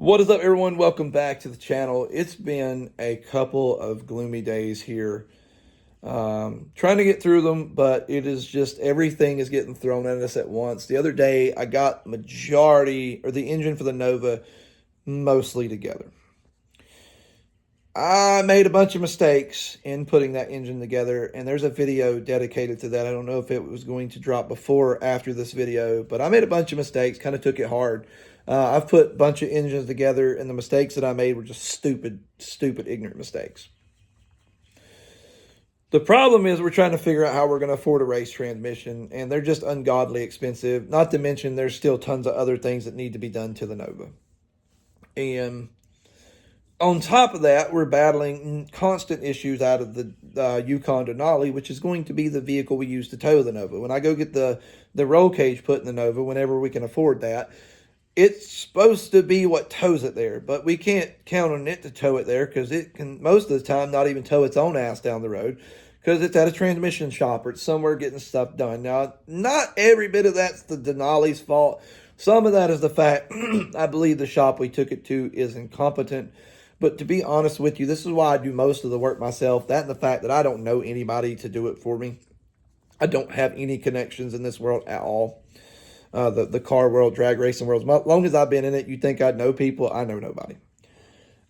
What is up, everyone? Welcome back to the channel. It's been a couple of gloomy days here. Trying to get through them, but it is just everything is getting thrown at us at once. The other day, I got the engine for the Nova mostly together. I made a bunch of mistakes in putting that engine together, and there's a video dedicated to that. I don't know if it was going to drop before or after this video, but I made a bunch of mistakes, kind of took it hard. I've put a bunch of engines together, and the mistakes that I made were just stupid, ignorant mistakes. The problem is we're trying to figure out how we're going to afford a race transmission, and they're just ungodly expensive. Not to mention there's still tons of other things that need to be done to the Nova. And on top of that, we're battling constant issues out of the Yukon Denali, which is going to be the vehicle we use to tow the Nova. When I go get the roll cage put in the Nova, whenever we can afford that, it's supposed to be what tows it there, but we can't count on it to tow it there because it can, most of the time, not even tow its own ass down the road because it's at a transmission shop or it's somewhere getting stuff done. Now, not every bit of that's the Denali's fault. Some of that is the fact I believe the shop we took it to is incompetent. But to be honest with you, this is why I do most of the work myself. That and the fact that I don't know anybody to do it for me. I don't have any connections in this world at all. The car world, drag racing world. As long as I've been in it, you think I'd know people. I know nobody.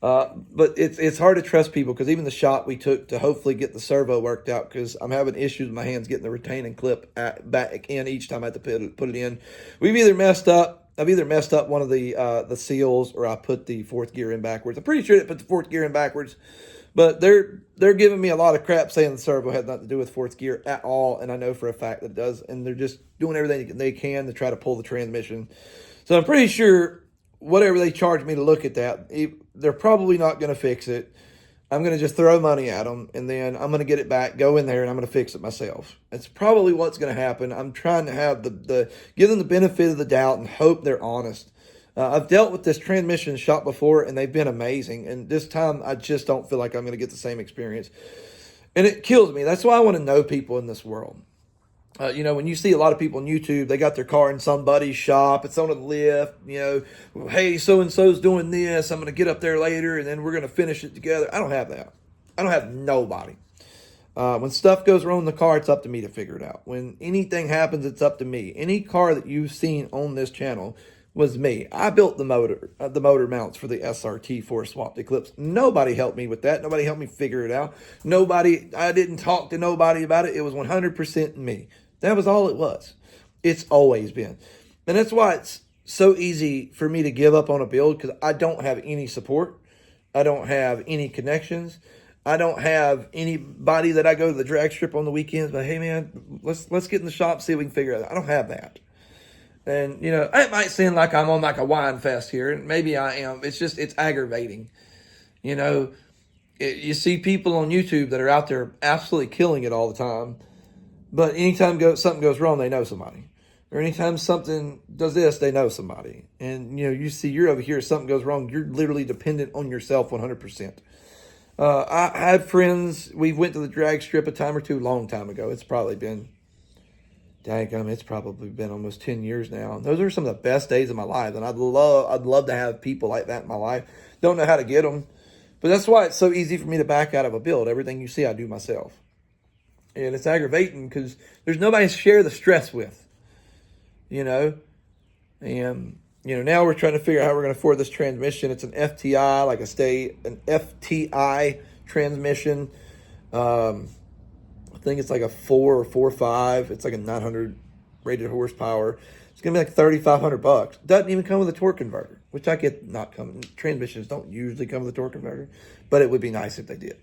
But it's hard to trust people because even the shot we took to hopefully get the servo worked out, because I'm having issues with my hands getting the retaining clip back in each time I have to put it in. I've either messed up one of the seals, or I put the fourth gear in backwards. I'm pretty sure they put the fourth gear in backwards, but they're giving me a lot of crap saying the servo had nothing to do with fourth gear at all, and I know for a fact that it does, and they're just doing everything they can to try to pull the transmission. So I'm pretty sure whatever they charge me to look at that, they're probably not going to fix it. I'm going to just throw money at them, and then I'm going to get it back, go in there, and I'm going to fix it myself. That's probably what's going to happen. I'm trying to have give them the benefit of the doubt and hope they're honest. I've dealt with this transmission shop before, and they've been amazing. And this time, I just don't feel like I'm going to get the same experience. And it kills me. That's why I want to know people in this world. When you see a lot of people on YouTube, they got their car in somebody's shop, it's on a lift, hey, so-and-so's doing this, I'm going to get up there later, and then we're going to finish it together. I don't have that. I don't have nobody. When stuff goes wrong in the car, it's up to me to figure it out. When anything happens, it's up to me. Any car that you've seen on this channel was me. I built the motor mounts for the SRT 4-swapped Eclipse. Nobody helped me with that. Nobody helped me figure it out. I didn't talk to nobody about it. It was 100% me. That was all it was. It's always been. And that's why it's so easy for me to give up on a build, because I don't have any support. I don't have any connections. I don't have anybody that I go to the drag strip on the weekends, but hey man, let's get in the shop, see if we can figure it out. I don't have that. And, it might seem like I'm on like a wine fest here, and maybe I am. It's aggravating. You see people on YouTube that are out there absolutely killing it all the time. But anytime something goes wrong, they know somebody. Or anytime something does this, they know somebody. And, you see you're over here, something goes wrong, you're literally dependent on yourself 100%. I had friends, we went to the drag strip a time or two, long time ago. It's probably been almost 10 years now. Those are some of the best days of my life. And I'd love to have people like that in my life. Don't know how to get them. But that's why it's so easy for me to back out of a build. Everything you see, I do myself. And it's aggravating because there's nobody to share the stress with, And, now we're trying to figure out how we're going to afford this transmission. It's an FTI, an FTI transmission. I think it's like a 4 or 4.5. It's like a 900 rated horsepower. It's going to be like $3,500. Doesn't even come with a torque converter, which I get not coming. Transmissions don't usually come with a torque converter, but it would be nice if they did.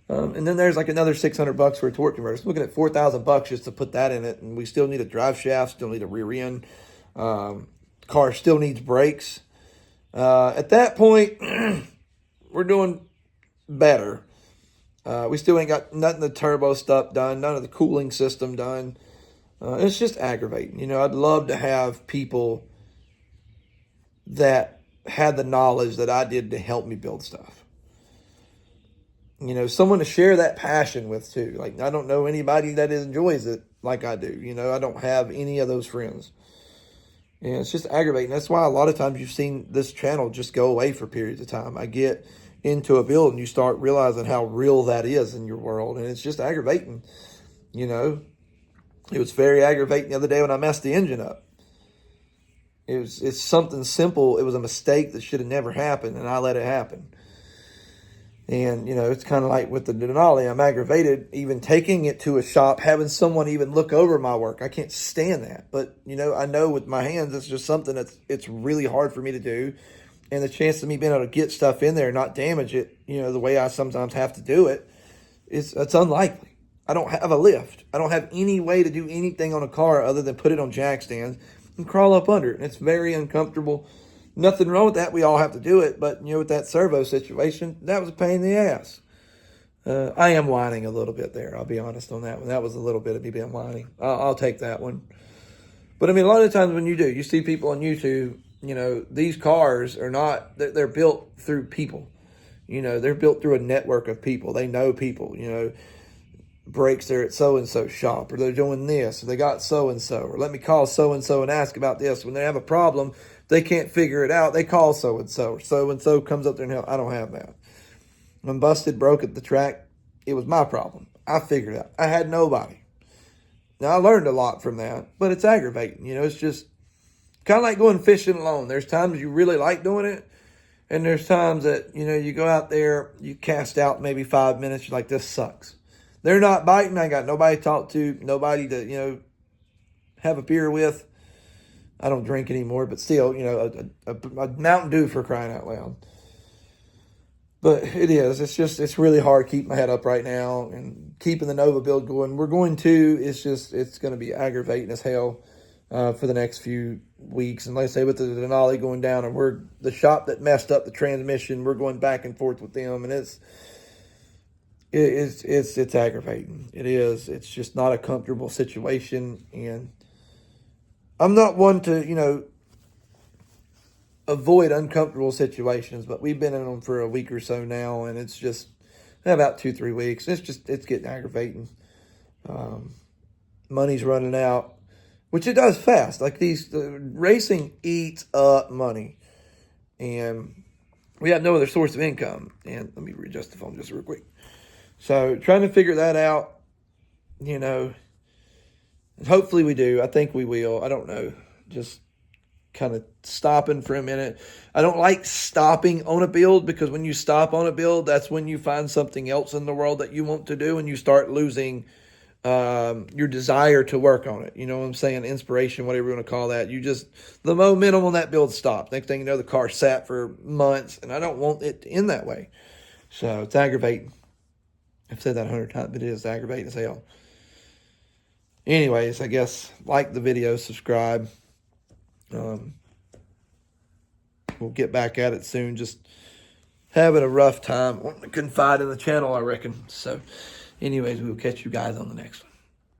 And then there's like another $600 for a torque converter. So looking at $4,000 just to put that in it, and we still need a drive shaft, still need a rear end. Car still needs brakes. At that point, we're doing better. We still ain't got nothing of the turbo stuff done, none of the cooling system done. It's just aggravating. I'd love to have people that had the knowledge that I did to help me build stuff. Someone to share that passion with too. Like, I don't know anybody that enjoys it like I do. I don't have any of those friends. And it's just aggravating. That's why a lot of times you've seen this channel just go away for periods of time. I get into a build and you start realizing how real that is in your world. And it's just aggravating. You know, it was very aggravating the other day when I messed the engine up. It's something simple. It was a mistake that should have never happened, and I let it happen. And, you know, it's kind of like with the Denali. I'm aggravated even taking it to a shop, having someone even look over my work. I can't stand that. But, you know, I know with my hands, it's just something it's really hard for me to do. And the chance of me being able to get stuff in there and not damage it, you know, the way I sometimes have to do it, it's unlikely. I don't have a lift. I don't have any way to do anything on a car other than put it on jack stands and crawl up under it. And it's very uncomfortable. Nothing wrong with that. We all have to do it. But, you know, with that servo situation, that was a pain in the ass. I am whining a little bit there. I'll be honest on that one. That was a little bit of me being whining. I'll take that one. But, I mean, a lot of times when you see people on YouTube, you know, these cars are not, they're built through people. You know, they're built through a network of people. They know people, you know. Brakes there at so-and-so shop, or they're doing this, or they got so-and-so, or let me call so-and-so and ask about this. When they have a problem, they can't figure it out, they call so-and-so, or so-and-so comes up there and help. I don't have that. When busted, broke at the track, it was my problem. I figured it out. I had nobody. Now, I learned a lot from that, but it's aggravating. You know, it's just kind of like going fishing alone. There's times you really like doing it, and there's times that, you know, you go out there, you cast out maybe 5 minutes, you're like, this sucks. They're not biting. I got nobody to talk to, nobody to, you know, have a beer with. I don't drink anymore, but still, you know, a Mountain Dew for crying out loud. But it is. It's really hard keeping my head up right now and keeping the Nova build going. We're going to. It's going to be aggravating as hell for the next few weeks. And like I say, with the Denali going down, and we're the shop that messed up the transmission, we're going back and forth with them, and it's aggravating. It is. It's just not a comfortable situation, and I'm not one to, you know, avoid uncomfortable situations, but we've been in them for a week or so now, and it's just about 2-3 weeks. It's getting aggravating. Money's running out, which it does fast. Like the racing eats up money, and we have no other source of income. And let me readjust the phone just real quick. So trying to figure that out, you know, and hopefully we do. I think we will. I don't know. Just kind of stopping for a minute. I don't like stopping on a build, because when you stop on a build, that's when you find something else in the world that you want to do, and you start losing your desire to work on it. You know what I'm saying? Inspiration, whatever you want to call that. The momentum on that build stopped. Next thing you know, the car sat for months, and I don't want it to end that way. So it's aggravating. I've said that 100 times, but it is aggravating as hell. Anyways, I guess like the video, subscribe. We'll get back at it soon. Just having a rough time. Wanting to confide in the channel, I reckon. So anyways, we'll catch you guys on the next one.